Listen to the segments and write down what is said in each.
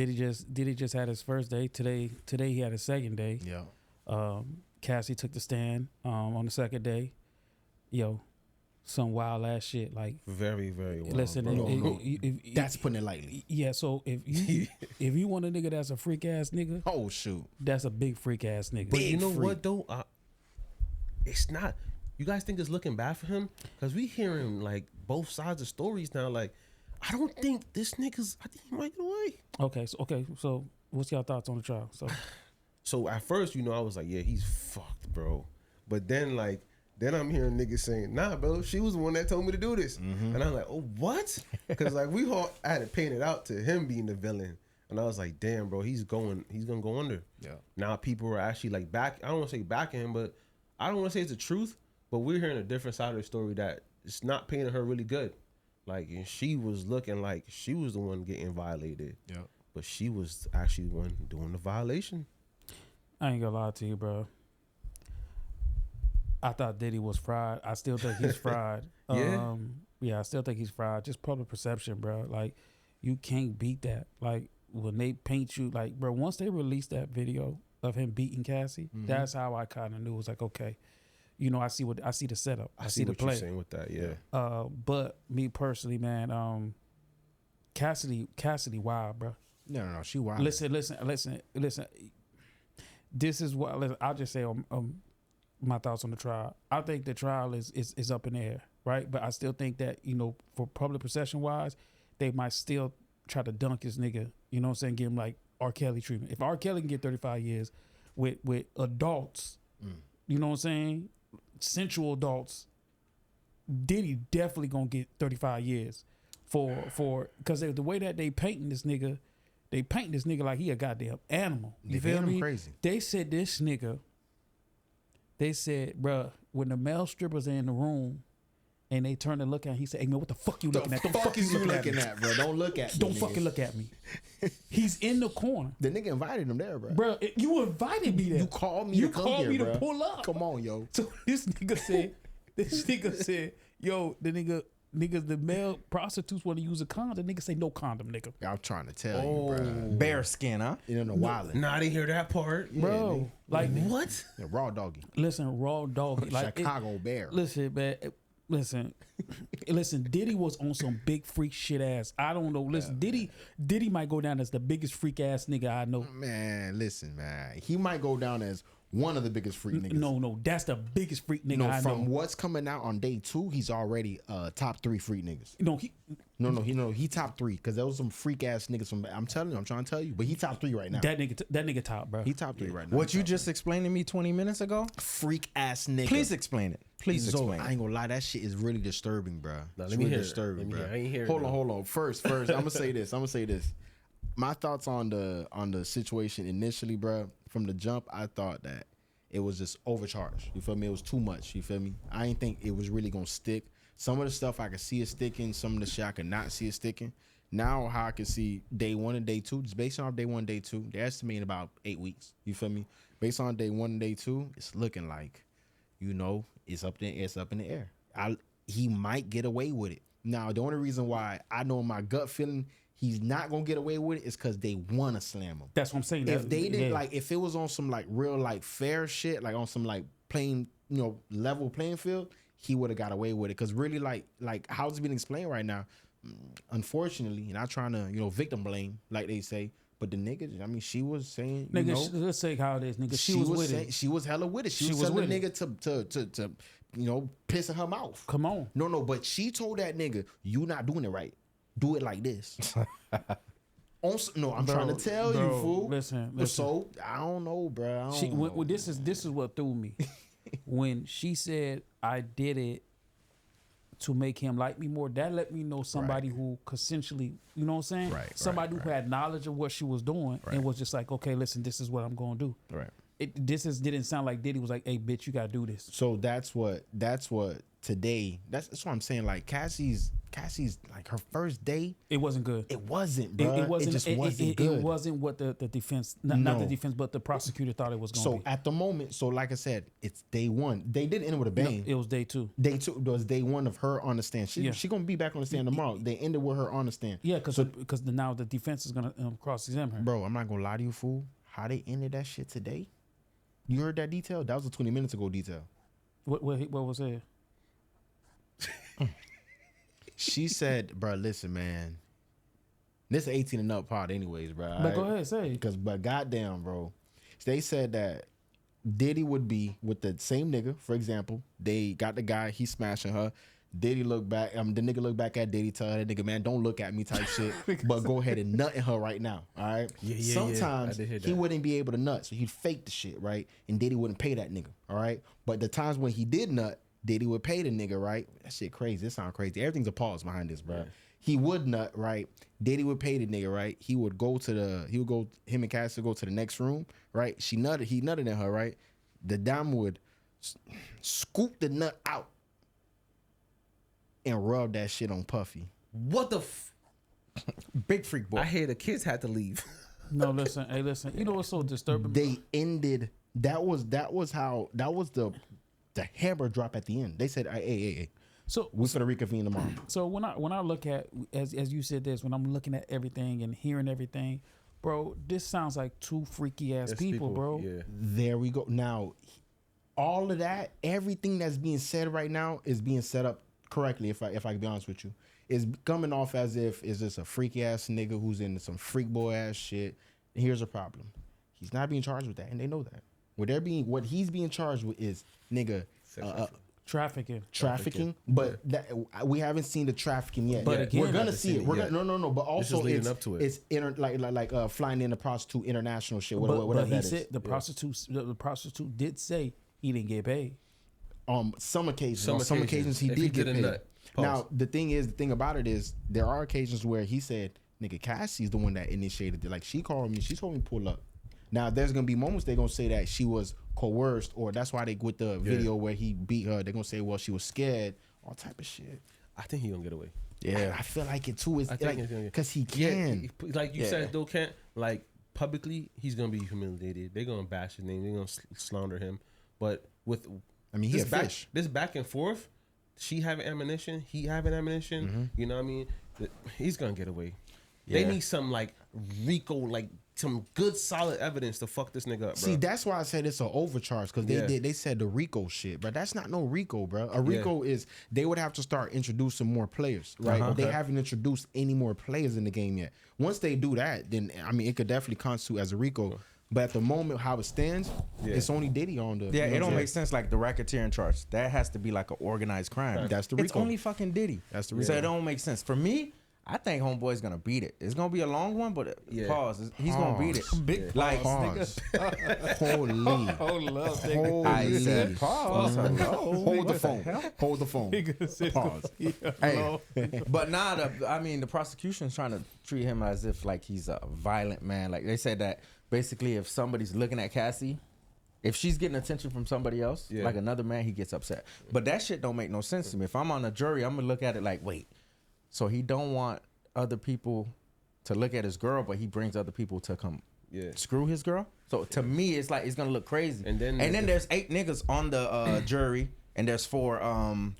Diddy just had his first day. Today he had his second day. Yeah. Cassie took the stand on the second day. Yo, some wild ass shit. Like Very, very wild. listen, That's putting it lightly. yeah. So if you want a nigga that's a freak ass nigga, Oh shoot. that's a big freak ass nigga. But you know freak. what though? It's not. You guys think it's looking bad for him? Because we hearing like both sides of stories now. Like, I don't think this nigga's. I think he might get away. Okay. So what's y'all thoughts on the trial? So at first, I was like, yeah, he's fucked, bro. But then I'm hearing niggas saying, nah, bro, she was the one that told me to do this. Mm-hmm. And I'm like, oh, what? Because like I had it painted out to him being the villain. And I was like, damn, bro, he's gonna go under. Yeah. Now people are actually like back. I don't want to say backing him, but I don't want to say it's the truth. But we're hearing a different side of the story that it's not painting her really good. Like, and she was looking like she was the one getting violated. Yeah. But she was actually the one doing the violation. I ain't gonna lie to you, bro. I thought Diddy was fried. I still think he's fried. Yeah? Yeah, I still think he's fried. Just public perception, bro. Like, you can't beat that. Like, when they paint you, like, bro, once they released that video of him beating Cassie, that's how I kind of knew. It was like, okay, I see the setup. I see the what play. you're saying with that, yeah. But me personally, man, Cassidy wild, bro. No, she wild. Listen. This is what I'll just say my thoughts on the trial. I think the trial is up in the air, right? But I still think that, for public perception wise, they might still try to dunk this nigga, you know what I'm saying, give him like R. Kelly treatment. If R. Kelly can get 35 years with adults, you know what I'm saying, sensual adults, Diddy definitely gonna get 35 years for because the way that they paint this nigga like he a goddamn animal. You feel me? Crazy. They said this nigga. They said, bruh, when the male strippers are in the room and they turn to look at him, he said, hey man, what the fuck you looking at? The fuck is you looking at, bro? Don't look at me. Don't fucking look at me. He's in the corner. The nigga invited him there, bro. Bro, you invited me there. You called me. You to come called here, me bro. to pull up. Come on, yo. So this nigga said, yo, the male prostitutes want to use a condom. The nigga say no condom, nigga. I'm trying to tell you, bro. Bear skin, huh? You know, wildin'. Nah, I didn't hear that part. Bro, like What? Yeah, raw doggy. listen, raw dog. Like Chicago Bear. Listen, man. Listen, Diddy was on some big freak shit ass. I don't know. Listen, Diddy might go down as the biggest freak ass nigga I know. Man, listen, man. He might go down as one of the biggest freak niggas. No, that's the biggest freak nigga I know. From what's coming out on day 2, he's already top 3 freak niggas. He top 3 because there was some freak ass niggas from. I'm trying to tell you, but he top 3 right now. That nigga top, bro. He top 3 right now. What you just explained to me 20 minutes ago? Freak ass nigga. Please explain it. Please So, explain I ain't gonna lie, that shit is really disturbing, bro. Nah, It's let me really hear it. disturbing, Let me bro. hear it. I ain't hear it, Hold on. First, I'm gonna say this. My thoughts on the situation initially, bro. From the jump, I thought that it was just overcharged. You feel me? It was too much. You feel me? I didn't think it was really gonna stick. Some of the stuff I could see it sticking. Some of the shit I could not see it sticking. Now, how I can see day 1 and day 2, just based on day 1, day 2, they're estimating about 8 weeks. You feel me? Based on day 1 and day 2, it's looking like, it's up there. It's up in the air. He might get away with it. Now, the only reason why I know in my gut feeling he's not gonna get away with it is because they wanna slam him. That's what I'm saying. If they did if it was on some like real like fair shit, like on some like plain level playing field, he would have got away with it. Because really like how it's being explained right now, unfortunately, not trying to victim blame like they say, but the nigga, I mean, she was saying, nigga, let's say how it is, nigga. She was with it. She was hella with it. She was telling the nigga to piss in her mouth. Come on. No, but she told that nigga, you not doing it right. Do it like this. I'm trying to tell you, fool. Listen. So I don't know, bro. This is what threw me. When she said I did it to make him like me more, that let me know somebody who consensually, you know what I'm saying? Right. Somebody who had knowledge of what she was doing and was just like, okay, listen, this is what I'm gonna do. Right. Didn't sound like Diddy was like, hey bitch, you gotta do this. So that's what today. That's what I'm saying. Like Cassie's like her first day. It wasn't good. It wasn't, bro. It wasn't. just wasn't good. It wasn't what the defense, not the defense, but the prosecutor thought it was going to So be. at the moment, so like I said, it's day one. They did end with a bang. No, it was day 2. Day 2 was day 1 of her on the stand. Yeah. She gonna be back on the stand tomorrow. They ended with her on the stand. Yeah, because now the defense is going to cross-examine her. Bro, I'm not gonna lie to you, fool. How they ended that shit today? You heard that detail? That was a 20 minutes ago detail. What was it? She said, bro, listen, man. This is 18 and up part anyways, bro. But go ahead, say. But goddamn, bro. They said that Diddy would be with the same nigga. For example, they got the guy, he's smashing her. Diddy look back, the nigga look back at Diddy, tell that nigga, man, don't look at me type shit. But go ahead and nut in her right now. All right. Sometimes he wouldn't be able to nut, so he'd fake the shit, right? And Diddy wouldn't pay that nigga. All right. But the times when he did nut, Diddy would pay the nigga, right? That shit crazy. This sound crazy. Everything's a pause behind this, bro. Yeah. He would nut, right? Diddy would pay the nigga, right? Him and Cassie would go to the next room, right? He nutted in her, right? The dime would scoop the nut out and rub that shit on Puffy. What the big freak boy. I hear the kids had to leave. No, listen. Hey, listen. You know what's so disturbing? They ended. That was the hammer drop at the end. They said, hey. So we're gonna reconvene tomorrow. So when I look at as you said this, when I'm looking at everything and hearing everything, bro, this sounds like 2 freaky ass people, bro. Yeah. There we go. Now, all of that, everything that's being said right now is being set up correctly. If I can be honest with you, it's coming off as if it's just a freaky ass nigga who's into some freak boy ass shit. And here's the problem: he's not being charged with that, and they know that. What he's being charged with is nigga. Trafficking, but that, we haven't seen the trafficking yet. But again, we're gonna see it. We're gonna, no. But also, up to it. It's flying in the prostitute international shit. Whatever but that he said is. the prostitute did say he didn't get paid. Some occasions he did get paid. Now the thing about it is there are occasions where he said, "Nigga, Cassie's the one that initiated it." Like she called me, she told me pull up. Now there's gonna be moments they're gonna say that she was coerced, or that's why they with the video where he beat her. They're gonna say, well, she was scared, all type of shit. I think he gonna get away. Yeah, I feel like it too. Is like because he can. Yeah, like you said, though, can't like publicly he's gonna be humiliated. They're gonna bash his name. They're gonna slander him. But with he's a fish. This back and forth, she having ammunition, he having ammunition. Mm-hmm. You know what I mean? He's gonna get away. Yeah. They need some like RICO, like some good solid evidence to fuck this nigga up, bro. See, that's why I said it's an overcharge, because they said the RICO shit, but that's not no RICO, bro. A RICO is they would have to start introducing more players, right? They haven't introduced any more players in the game yet. Once they do that, then it could definitely constitute as a RICO. But at the moment, how it stands, it's only Diddy on the. Yeah, it don't make sense like the racketeering charge. That has to be like an organized crime. That's the RICO. It's only fucking Diddy. That's the RICO. So it don't make sense for me. I think Homeboy's gonna beat it. It's gonna be a long one, but pause. He's gonna beat it. Big like pause. Holy. I said pause. Hold the phone. Hold the phone. Pause. Hey, but the prosecution's trying to treat him as if like he's a violent man. Like they said that basically if somebody's looking at Cassie, if she's getting attention from somebody else, like another man, he gets upset. But that shit don't make no sense to me. If I'm on a jury, I'm gonna look at it like, wait. So he don't want other people to look at his girl, but he brings other people to come screw his girl. So to me, it's like it's gonna look crazy. And then there's 8 niggas on the jury, and there's 4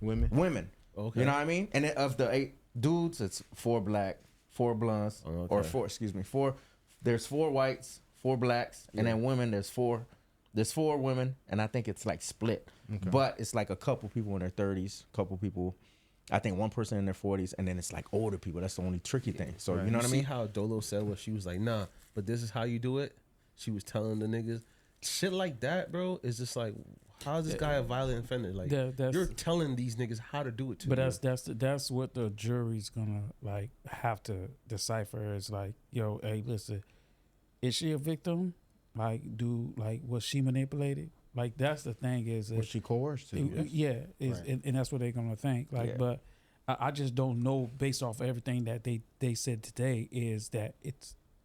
women. Okay. You know what I mean? And then of the 8 dudes, it's 4 black, 4 blondes, or 4. Excuse me, 4. There's 4 whites, 4 blacks, and then women. There's 4. There's 4 women, and I think it's like split. Okay. But it's like a couple people in their 30s, couple people. I think 1 person in their 40s, and then it's like older people. That's the only tricky thing. So you know what I mean? See how Dolo said what she was like, nah, but this is how you do it. She was telling the niggas shit like that, bro. Is just like, how is this guy a violent offender? Like you're telling these niggas how to do it to. But that's what the jury's gonna like have to decipher. Is like, yo, hey, listen, is she a victim? Like, was she manipulated? Like that's the thing is was she coerced to? And that's what they're gonna think. Like, but I just don't know based off everything that they said today is that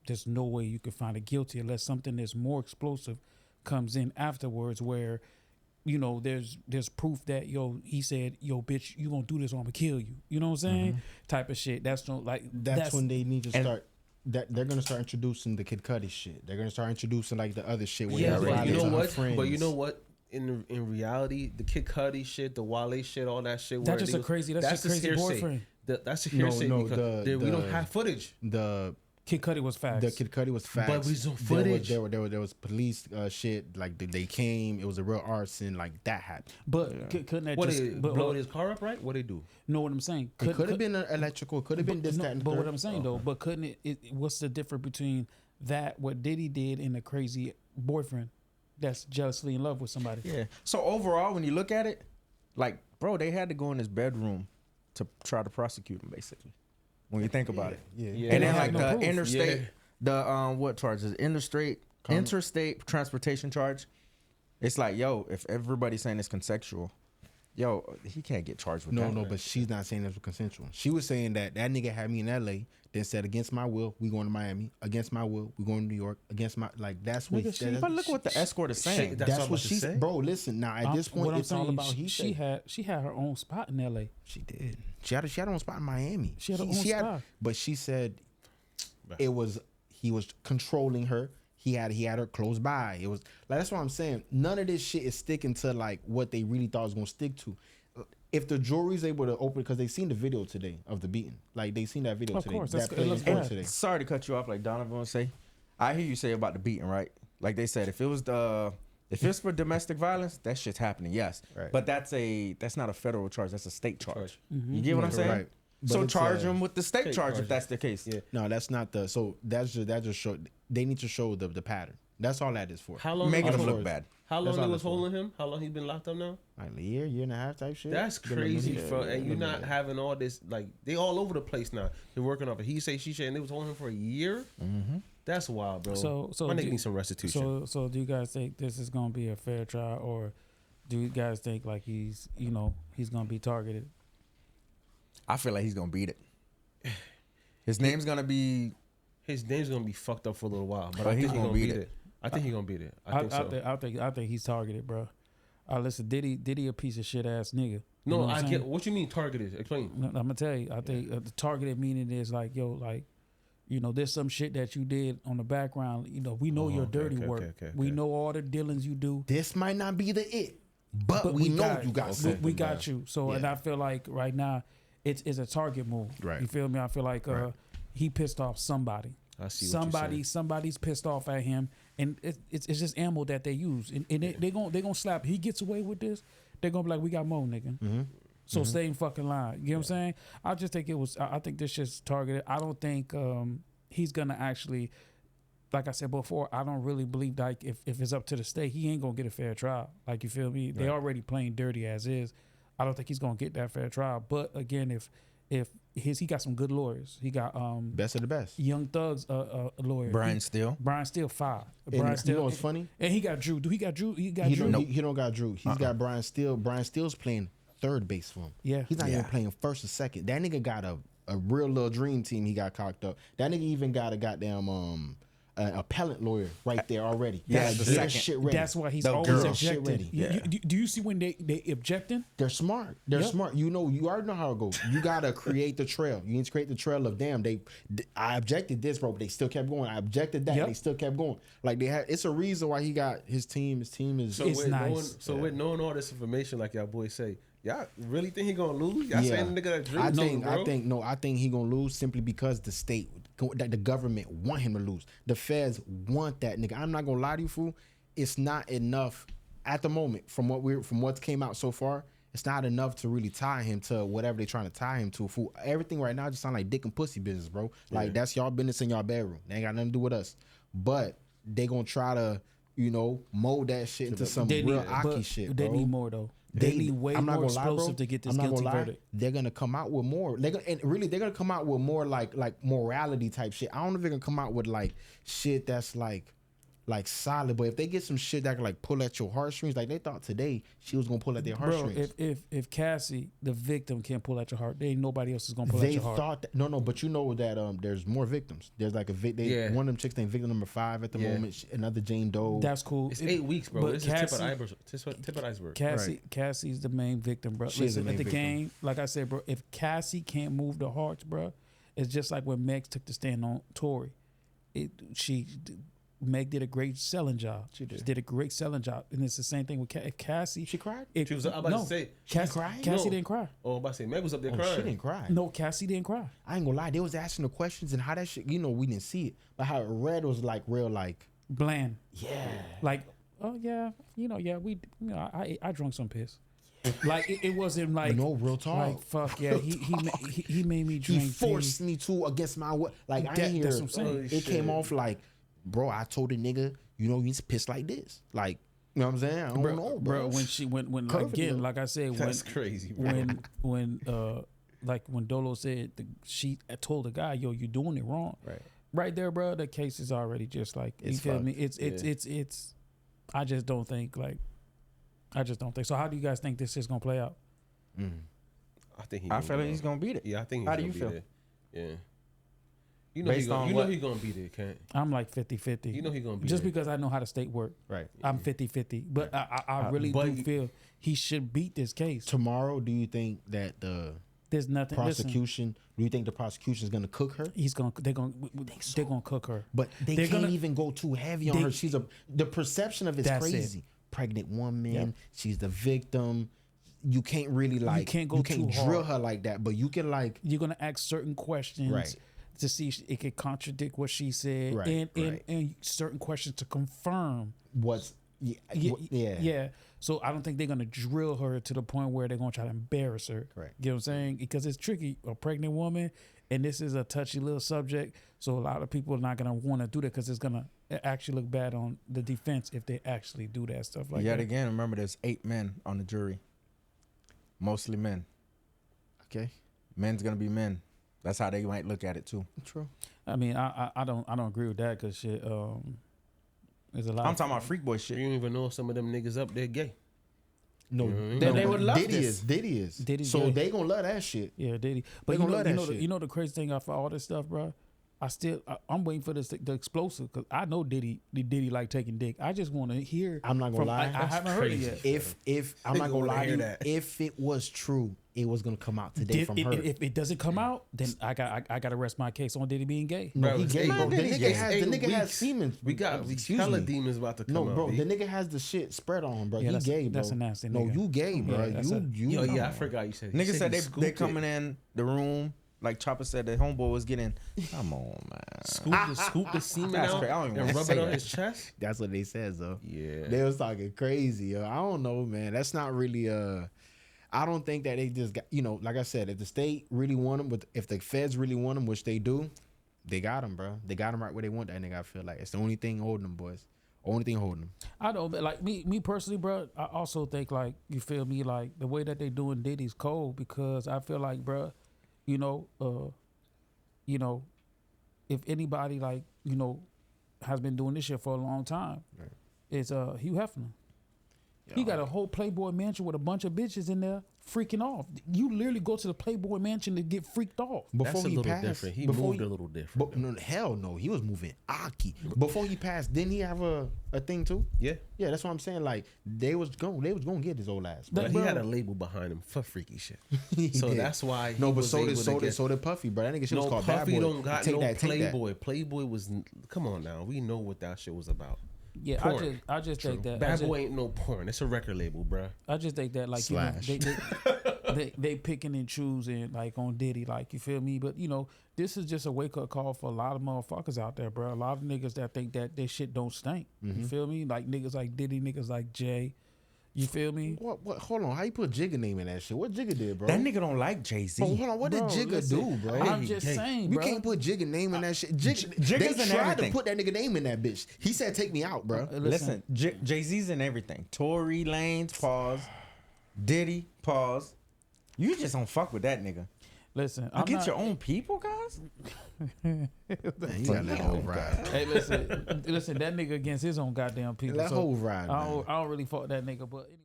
there's no way you could find it guilty unless something that's more explosive comes in afterwards where you know, there's proof that he said, yo, bitch, you gonna do this or I'm gonna kill you. You know what I'm saying? Type of shit. That's when they need to start. That they're gonna start introducing the Kid Cudi shit. They're gonna start introducing like the other shit. Where But you know what? Friends. But you know what? In reality, the Kid Cudi shit, the Wale shit, all that shit. That's just a crazy. That's just crazy hearsay. boyfriend. That's a hearsay because we don't have footage. The Kid Cudi was facts. The Kid Cudi was facts. But we saw footage. There was police shit. Like they came. It was a real arson. Like that happened. But couldn't that what just they blow his car up? Right? What they do? Know what I'm saying? It could have been electrical. Could have been this, that, and the But third. what I'm saying though, but couldn't it? What's the difference between that what Diddy did and a crazy boyfriend that's jealously in love with somebody? Yeah. So overall, when you look at it, like, bro, they had to go in his bedroom to try to prosecute him, basically. When you think about it. Yeah. And then like no the proof. interstate, the what charges? Interstate transportation charge. It's like, yo, if everybody's saying it's consensual, yo, he can't get charged with that. No, but she's not saying it was consensual. She was saying that nigga had me in LA, then said against my will, we going to Miami. Against my will, we going to New York. Against my that's what. But look what the escort is saying. That's what she said. Bro, listen. Now at this point, it's all about she had her own spot in LA. She did. She had her own spot in Miami. She had her own spot. But she said he was controlling her. He had her close by. It was like, that's what I'm saying. None of this shit is sticking to like what they really thought it was gonna stick to. If the jury's able to open, because they seen the video today of the beating, like they seen that video Of today. course, that played in court today. Sorry to cut you off, like Donovan would say. I hear you say about the beating, right? Like they said, if it's for domestic violence, that shit's happening, yes. Right. But that's not a federal charge. That's a state charge. Mm-hmm. You get what I'm saying? Right. But So it's, charge them with the state charge if that's the case. Yeah. No, that's not the. So that just show. They need to show the pattern. That's all that is for. How long? Making how them long- look bad. How long That's all they was that's for. holding him? How long he been locked up now? Like a year and a half type shit. That's Been a crazy, minute. bro. And Yeah, you're yeah, not yeah. having all this, like, they all over the place now. They're working off it. He say, she say, and they was holding him for a year. Mm-hmm. That's wild, bro. So my nigga do- needs some restitution. So do you guys think this is gonna be a fair trial, or do you guys think like he's gonna be targeted? I feel like he's gonna beat it. His name's gonna be. His name's gonna be fucked up for a little while, but But I he's think he's gonna gonna beat beat it. it. I think he's gonna beat it. I think so. I think he's targeted, bro. Listen, Diddy a piece of shit ass nigga. You know No, what I I'm get saying? what you mean targeted. Explain. I'm gonna tell you. I think the targeted meaning is like, yo, like, there's some shit that you did on the background. We know your okay, dirty okay, work. okay, We okay. know all the dealings you do. This might not be the it, but we know you got we something. got you. So, and Yeah. I feel like right now it's a target move. Right. You feel me? I feel like Right. he pissed off somebody. I see what you're saying. Somebody's pissed off at him, and it's just ammo that they use, and they gonna slap. He gets away with this, they're gonna be like, we got more, nigga. Mm-hmm. So stay in fucking line. You know what I'm saying? I just think I think this shit's targeted. I don't think he's gonna actually, like I said before, I don't really believe like if it's up to the state, he ain't gonna get a fair trial. Like, you feel me? They already playing dirty as is. I don't think he's gonna get that fair trial. But again, if he got some good lawyers. He got Best of the best. Young Thug's lawyer. Brian Steele. Brian Steele 5. And Brian you Steele. know what's funny? And he got Drew. Do he got Drew? He got He Drew. don't got Drew. He's got Brian Steele. Brian Steele's playing third base for him. Yeah. He's not Yeah. even playing first or second. That nigga got a real little dream team. He got cocked up. That nigga even got a goddamn appellate lawyer right there already. Yeah, That's the their second. shit ready. That's why he's The always girl. Shit objecting. ready. Yeah. Do you see when they objecting? They're smart. They're Yep. smart. You already know how it goes. You gotta create the trail. You need to create the trail of damn. I objected this, bro, but they still kept going. I objected that, Yep. they still kept going. Like it's a reason why he got his team. His team is. So It's with nice. with knowing all this information, like y'all boys say, y'all really think he gonna lose? Y'all saying the nigga that drew? I think he gonna lose simply because the state, that the government want him to lose. The feds want that nigga. I'm not gonna lie to you, fool. It's not enough at the moment from what's came out so far. It's not enough to really tie him to whatever they're trying to tie him to. Fool. Everything right now just sound like dick and pussy business, bro. Like that's y'all business in y'all bedroom. They ain't got nothing to do with us. But they gonna try to, mold that shit into some real Aki shit, bro. They need more though. They need way I'm not more gonna lie, bro. explosive to get this I'm not guilty gonna lie. verdict. They're gonna come out with more. They're gonna come out with more like morality type shit. I don't know if they're gonna come out with like shit that's like like solid. But if they get some shit that can like pull at your heartstrings, like they thought today she was gonna pull at their Bro, heartstrings. if Cassie, the victim, can't pull at your heart, there ain't nobody else is gonna pull at They your heart. thought that, no, but you know that there's more victims. There's like Yeah. one of them chicks named victim number 5 at the Yeah. moment. Another Jane Doe. That's cool. It's 8 weeks, bro. but This Cassie- is tip of the iceberg. Cassie's the main victim, bro. She's the Listen, main at the victim. game, like I said, bro, if Cassie can't move the hearts, bro, it's just like when Meg took the stand on Tory. Meg did a great selling job. She did a great selling job, and it's the same thing with if Cassie. She cried. She was about to say, Cassie cried? Cassie No. didn't cry. oh, I'm about to say, Meg was up there Oh, crying. she didn't cry. No, Cassie didn't cry. I ain't gonna lie. They was asking the questions and how that shit. You know, we didn't see it, but how it read was like real, like Bland. yeah. Like, oh yeah, I drunk some piss. Like it wasn't like No real talk. like fuck yeah. He made me drink. He forced me to against my will. Like I That- ain't hear. that's what I'm saying. Holy It came shit. off like, bro, I told the nigga, you know, you need to piss like this. Like, you know what I'm saying? I don't know, bro. When she when Curvy again, look. like I said, That's crazy, bro. when Dolo said she told the guy, yo, you doing it wrong. Right there, bro. The case is already just like you It's feel fucked. me. It's. I just don't think like. I just don't think so. How do you guys think this is gonna play out? I think I feel like he's gonna beat it. Yeah, I think he's How do gonna you feel? beat it. Yeah. You know Based he's gonna, on you know what? he gonna beat it, Kent. I'm like 50-50. You know he gonna beat just it. because I know how the state work. Right. I'm 50-50. But I really but- do feel he should beat this case. Tomorrow, do you think that the There's nothing. Listen, prosecution? Do you think the prosecution is gonna cook her? they're gonna cook her. But they They're can't gonna- even go too heavy on they- her. The perception of it's That's it. crazy. Pregnant woman. Yep. She's the victim. You can't really like. can't go too drill hard. her like that. But you can like. You're gonna ask certain questions Right. to see if it could contradict what she said, Right, and certain questions to confirm. What's Yeah. So I don't think they're gonna drill her to the point where they're gonna try to embarrass her. Correct. You know what I'm saying? Because it's tricky. A pregnant woman, and this is a touchy little subject. So a lot of people are not gonna want to do that because it's gonna actually look bad on the defense if they actually do that stuff like Yet that. again, remember there's 8 men on the jury. Mostly men. Okay. Men's gonna be men. That's how they might look at it too. True. I mean, I don't agree with that because shit. There's a lot. I'm talking about freak boy shit. You don't even know if some of them niggas up there gay. No, They would love Diddy this. is Diddy is. Diddy's So gay. they gonna love that shit. Yeah, Diddy. But gonna love that shit. you know the crazy thing for all this stuff, bro. I'm waiting for the explosive because I know Diddy like taking dick. I just want to hear. I'm not gonna lie. I haven't heard it yet. If I'm not Nigga gonna wanna lie to hear you, that. if it was true, it was gonna come out today from her. If it doesn't come out, then I got to rest my case on Diddy being gay. No, Bro, he it's gay, eight- bro. The Diddy nigga gay. has Eight the nigga has weeks. semen. We got Excuse hella me. demons about to come No, out. bro, B. the nigga has the shit spread on, bro. Yeah, He that's- gay, bro. that's a nasty No, nigga. you gay, bro. Yeah, that's a- Yo, come yeah, I on. forgot you said. Niggas said he they scooped coming it. in the room like Chopper said. The homeboy was getting. Come on, man. Scoop the semen That's out crazy. I don't even and wanna rub say it on that. his chest. That's what they said, though. Yeah. They was talking crazy, yo. I don't know, man. That's not really I don't think that they just got, like I said, if the state really want him, but if the feds really want him, which they do, they got him, bro. They got him right where they want that nigga. I feel like it's the only thing holding them, boys. Only thing holding them. I know, but like me personally, bro. I also think like you feel me, like the way that they doing Diddy's cold because I feel like, bro, if anybody like has been doing this shit for a long time, Right. it's Hugh Hefner. He got a whole Playboy mansion with a bunch of bitches in there freaking off. You literally go to the Playboy mansion to get freaked off. That's Before a he little passed, different. He before moved a little different. But no, hell no, he was moving Aki. Before he passed, didn't he have a thing too? Yeah. Yeah, that's what I'm saying. Like they was gonna get his old ass. But That- he bro. had a label behind him for freaky shit. He So did. that's why he No, but was so able did to so get- did Puffy, bro. That nigga shit was No, called Puffy Bad Boy. don't got Take no that, take that. Playboy. Playboy was come on now. We know what that shit was about. Yeah, Porn. I just think that Bad Boy ain't no porn. It's a record label, bruh. I just think that like Slash. they picking and choosing like on Diddy, like you feel me. But this is just a wake up call for a lot of motherfuckers out there, bro. A lot of niggas that think that their shit don't stink. You feel me? Like niggas like Diddy, niggas like Jay. You feel me? What? Hold on. How you put Jigga name in that shit? What Jigga did, bro? That nigga don't like Jay-Z. Bro, hold on. What did Bro, Jigga listen, do, bro? I'm just Hey, saying, You bro. can't put Jigga name in that shit. Jigga's They in tried everything. to put that nigga name in that bitch. He said, "Take me out, bro." Listen, Jay-Z's in everything. Tory Lanez, pause. Diddy, pause. You just don't fuck with that nigga. Listen, Against your own people, guys. Man, you got that whole ride. Hey, listen, that nigga against his own goddamn people. That so whole ride, I man. don't really fuck that nigga, but anyway.